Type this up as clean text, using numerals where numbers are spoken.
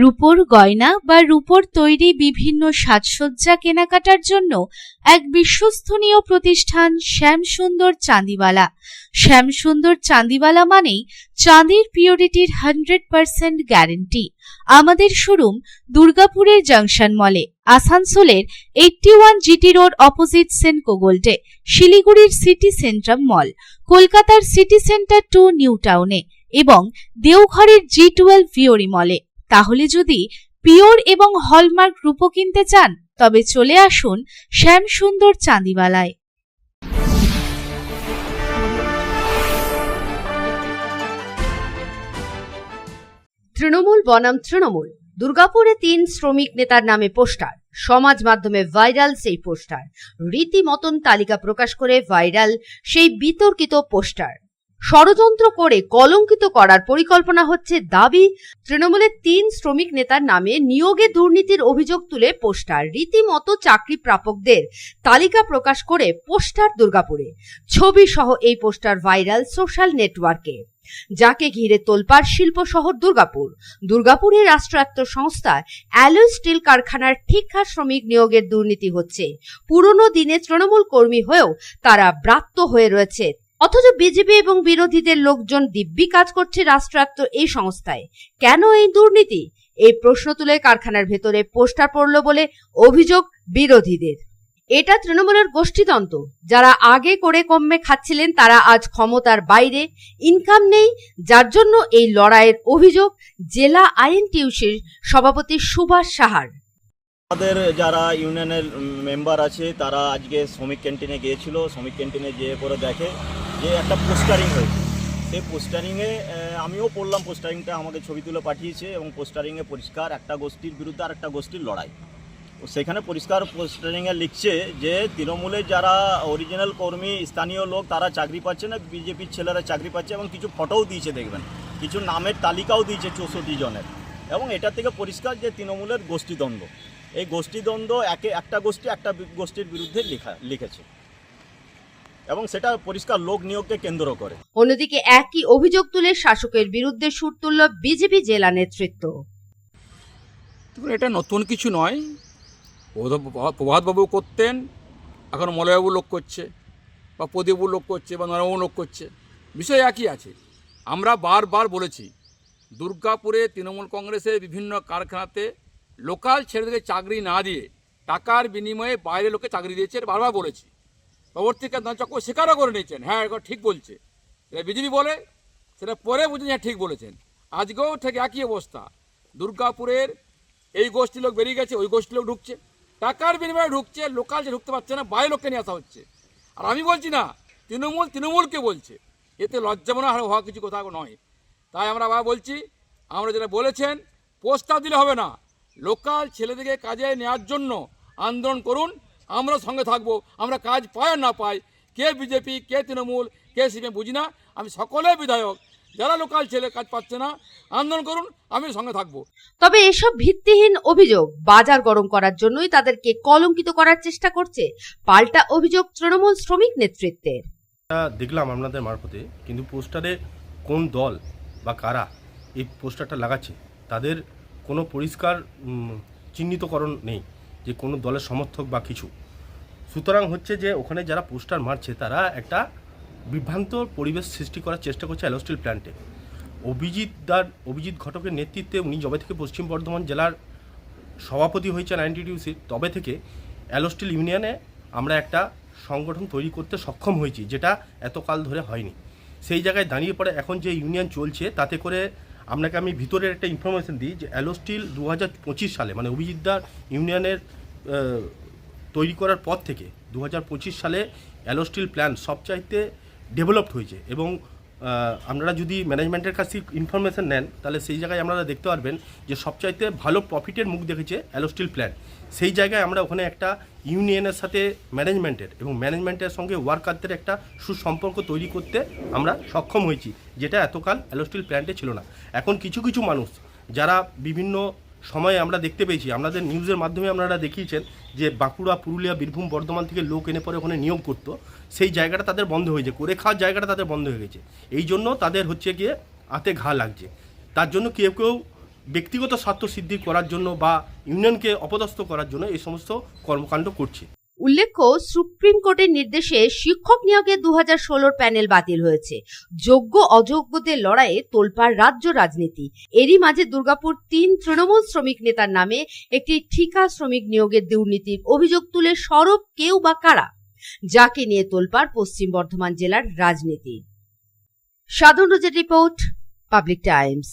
রূপোর গয়না বা রূপোর তৈরি বিভিন্ন সাজসজ্জা কেনাকাটার জন্য এক বিশ্বস্তনীয় প্রতিষ্ঠান শ্যামসুন্দর চাঁদিওয়ালা। শ্যামসুন্দর চাঁদিওয়ালা মানেই চাঁদির পিওরিটির 100% গ্যারেন্টি। আমাদের শোরুম দুর্গাপুরের জংশন মলে, আসানসোলের 81 জিটি রোড অপোজিট সেনকো গোল্ডে, শিলিগুড়ির সিটি সেন্ট্রাম মল, কলকাতার সিটি সেন্টার 2 নিউ টাউনে এবং দেওঘরের G12 ভিওরি মলে। তাহলে যদি পিওর এবং হলমার্ক রূপো কিনতে চান তবে চলে আসুন শ্যামসুন্দর চাঁদিওয়ালায়। তৃণমূল বনাম তৃণমূল, দুর্গাপুরে 3 শ্রমিক নেতার নামে পোস্টার, সমাজ মাধ্যমে ভাইরাল সেই পোস্টার, রীতিমতন তালিকা প্রকাশ করে ভাইরাল সেই বিতর্কিত পোস্টার। ষড়যন্ত্র করে কলঙ্কিত করার পরিকল্পনা হচ্ছে দাবি। তৃণমূলের 3 শ্রমিক নেতার নামে নিয়োগে দুর্নীতির অভিযোগ তুলে পোস্টার, রীতিমতো চাকরি প্রাপকদের তালিকা প্রকাশ করে পোস্টার দুর্গাপুরে। ছবি সহ এই পোস্টার ভাইরাল সোশ্যাল নেটওয়ার্কে, যাকে ঘিরে তোলপাড় শিল্প শহর দুর্গাপুর। দুর্গাপুরের রাষ্ট্রায়ত্ত সংস্থা অ্যালয় স্টিল কারখানার ঠিকা শ্রমিক নিয়োগের দুর্নীতি হচ্ছে। পুরনো দিনে তৃণমূল কর্মী হয়েও তারা ব্রাত্য হয়ে রয়েছে, অথচ বিজেপি এবং বিরোধীদের লোকজন দিব্যি কাজ করছে রাষ্ট্রায়ত্ত এই সংস্থায়। কেন এই দুর্নীতি? এই প্রশ্ন তুলে কারখানার ভেতরে পোস্টার পড়ল বলে অভিযোগ বিরোধীদের। এটা তৃণমূলের গোষ্ঠীতন্ত্র। যারা আগে করে কমে খাচ্ছিলেন তারা আজ ক্ষমতার বাইরে, ইনকাম নেই, যার জন্য এই লড়াইয়ের অভিযোগ জেলা আইএনটিইউসির সভাপতি সুভাষ সাহার। আমাদের যারা ইউনিয়নের মেম্বার আছে তারা আজকে শ্রমিক ক্যান্টিনে গিয়েছিল। শ্রমিক ক্যান্টিনে যেয়ে পরে দেখে যে একটা পোস্টারিং হয়েছে। সেই পোস্টারিংয়ে আমিও পড়লাম, পোস্টারিংটা আমাকে ছবি তুলে পাঠিয়েছে এবং পোস্টারিংয়ে পরিষ্কার একটা গোষ্ঠীর বিরুদ্ধে আর একটা গোষ্ঠীর লড়াই। সেখানে পরিষ্কার পোস্টারিংয়ে লিখছে যে তৃণমূলের যারা অরিজিনাল কর্মী, স্থানীয় লোক, তারা চাকরি পাচ্ছে না, বিজেপির ছেলেরা চাকরি পাচ্ছে এবং কিছু ফটোও দিয়েছে, দেখবেন কিছু নামের তালিকাও দিয়েছে 64 জনের। এবং এটা থেকে পরিষ্কার যে তৃণমূলের গোষ্ঠীদ্বন্দ্ব। এই গোষ্ঠীদ্বন্দ্ব একটা গোষ্ঠী একটা গোষ্ঠীর বিরুদ্ধে লিখেছে এবং সেটা পরিষ্কার লোক নিয়োগকে কেন্দ্র করে। অন্যদিকে একই অভিযোগ তুলে শাসকের বিরুদ্ধে সুর তুলল বিজেপি জেলা নেতৃত্ব। এটা নতুন কিছু নয়, প্রভাতবাবু করতেন, এখন মলয়বাবু লোক করছে, বা প্রদীপবাবু লোক করছে, বা নরবাবু লোক করছে, বিষয় একই আছে। আমরা বারবার বলেছি দুর্গাপুরে তৃণমূল কংগ্রেসের বিভিন্ন কারখানাতে লোকাল ছেলেদেরকে চাকরি না দিয়ে টাকার বিনিময়ে বাইরে লোকে চাকরি দিয়েছে, বারবার বলেছি। পরবর্তীকালে চক্র স্বীকারও করে নিয়েছেন, হ্যাঁ এখন ঠিক বলছে। এটা বিজেপি বলে, সেটা পরে বুঝেন হ্যাঁ ঠিক বলেছেন। আজকেও ঠিক একই অবস্থা। দুর্গাপুরের এই গোষ্ঠী লোক বেরিয়ে গেছে, ওই গোষ্ঠী লোক ঢুকছে, টাকার বিনিময়ে ঢুকছে, লোকাল যে ঢুকতে পারছে না, বাইরে লোককে নিয়ে আসা হচ্ছে। আর আমি বলছি না, তৃণমূলকে বলছে, এতে লজ্জা মনে হওয়া কিছু কথা নয়। তাই আমরা আবার বলছি, আমরা যেটা বলেছেন পোস্টার দিলে হবে না, লোকাল ছেলেদেরকে কাজে নেওয়ার জন্য আন্দোলন করুন, আমরা সঙ্গে থাকবো। আমরা কাজ পাই আর না পাই, কে বিজেপি, কে তৃণমূল, কে সিপিএম বুঝি না, আমি সকলের বিধায়ক। যারা লোকাল ছেলে কাজ পাচ্ছে না আন্দোলন করুন, আমি সঙ্গে থাকবো। তবে এসব ভিত্তিহীন অভিযোগ বাজার গরম করার জন্যই তাদেরকে কলঙ্কিত করার চেষ্টা করছে পাল্টা অভিযোগ তৃণমূল শ্রমিক নেতৃত্বের। দেখলাম আপনাদের মারফতে, কিন্তু পোস্টারে কোন দল বা কারা এই পোস্টারটা লাগাচ্ছে তাদের কোনো পরিষ্কার চিহ্নিতকরণ নেই যে কোনো দলের সমর্থক বা কিছু। সুতরাং হচ্ছে যে ওখানে যারা পোস্টার মারছে তারা একটা বিভ্রান্ত পরিবেশ সৃষ্টি করার চেষ্টা করছে অ্যালয় স্টিল প্ল্যান্টে। অভিজিৎ ঘটকের নেতৃত্বে উনি যবে থেকে পশ্চিম বর্ধমান জেলার সভাপতি হয়েছেন আইএনটিইউসির, তবে থেকে অ্যালয় স্টিল ইউনিয়নে আমরা একটা সংগঠন তৈরি করতে সক্ষম হয়েছি, যেটা এতকাল ধরে হয়নি। সেই জায়গায় দাঁড়িয়ে পড়ে এখন যে ইউনিয়ন চলছে, তাতে করে আপনাকে আমি ভিতরের একটা ইনফরমেশন দিই যে অ্যালয় স্টিল 2025 সালে, মানে অভিজিৎদার ইউনিয়নের তৈরি করার পর থেকে 2025 সালে অ্যালয় স্টিল প্ল্যান্ট সবচাইতে ডেভেলপড হয়েছে। এবং আপনারা যদি ম্যানেজমেন্টের কাছে ইনফরমেশন নেন তাহলে সেই জায়গায় আপনারা দেখতে পারবেন যে সবচাইতে ভালো প্রফিটের মুখ দেখেছে অ্যালয় স্টিল প্ল্যান্ট। সেই জায়গায় আমরা ওখানে একটা ইউনিয়নের সাথে ম্যানেজমেন্টের এবং ম্যানেজমেন্টের সঙ্গে ওয়ার্কারদের একটা সুসম্পর্ক তৈরি করতে আমরা সক্ষম হয়েছি, যেটা এতকাল অ্যালয় স্টিল প্ল্যান্টে ছিল না। এখন কিছু কিছু মানুষ যারা বিভিন্ন সময়ে আমরা দেখতে পেয়েছি, আপনাদের নিউজের মাধ্যমে আপনারা দেখিয়েছেন যে বাঁকুড়া, পুরুলিয়া, বীরভূম, বর্ধমান থেকে লোক এনে পরে ওখানে নিয়োগ করতো, সেই জায়গাটা তাদের বন্ধ হয়েছে, করে খাওয়ার জায়গাটা তাদের বন্ধ হয়ে গেছে। এই জন্য তাদের হচ্ছে গিয়ে হাতে ঘা লাগছে। তার জন্য কেউ কেউ ব্যক্তিগত স্বার্থ সিদ্ধি করার জন্য বা ইউনিয়নকে অপদস্থ করার জন্য এই সমস্ত কর্মকাণ্ড করছে। উল্লেখ্য, সুপ্রিম কোর্টের নির্দেশে শিক্ষক নিয়োগের 2016 প্যানেল বাতিল হয়েছে। যোগ্য অযোগ্যদের লড়াইয়ে তোলপাড় রাজ্য রাজনীতি। এরই মাঝে দুর্গাপুর 3 তৃণমূল শ্রমিক নেতার নামে একটি ঠিকা শ্রমিক নিয়োগের দুর্নীতির অভিযোগ তুলে সরব কেউ বা কারা, যাকে নিয়ে তোলপাড় পশ্চিম বর্ধমান জেলার রাজনীতি। সাধন রোজের রিপোর্ট, পাবলিক টাইমস।